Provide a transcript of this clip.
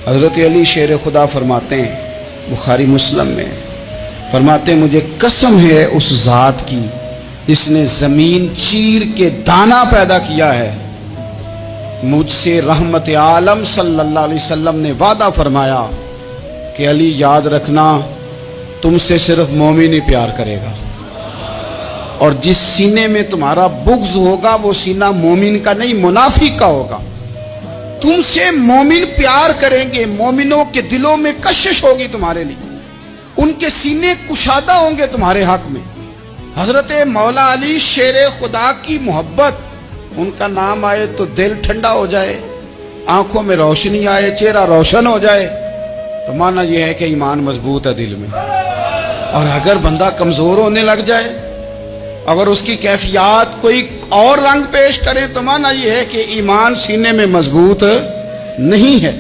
हज़रत अली शेर खुदा फरमाते हैं बुखारी मुस्लिम में, फरमाते हैं मुझे कसम है उस ज़ात की जिसने ज़मीन चीर के दाना पैदा किया है, मुझसे रहमत आलम सल्लल्लाहु अलैहि वसल्लम ने वादा फरमाया कि अली याद रखना तुमसे सिर्फ मोमिन ही प्यार करेगा, और जिस सीने में तुम्हारा बुग़्ज़ होगा वो सीना मोमिन का नहीं मुनाफिक का होगा। तुमसे मोमिन प्यार करेंगे, मोमिनों के दिलों में कशिश होगी तुम्हारे लिए, उनके सीने कुशादा होंगे तुम्हारे हक में। हजरत मौला अली शेर खुदा की मोहब्बत, उनका नाम आए तो दिल ठंडा हो जाए, आंखों में रोशनी आए, चेहरा रोशन हो जाए, तो माना यह है कि ईमान मजबूत है दिल में। और अगर बंदा कमजोर होने लग जाए, अगर उसकी कैफियत कोई और रंग पेश करे, तो माना यह है कि ईमान सीने में मजबूत नहीं है।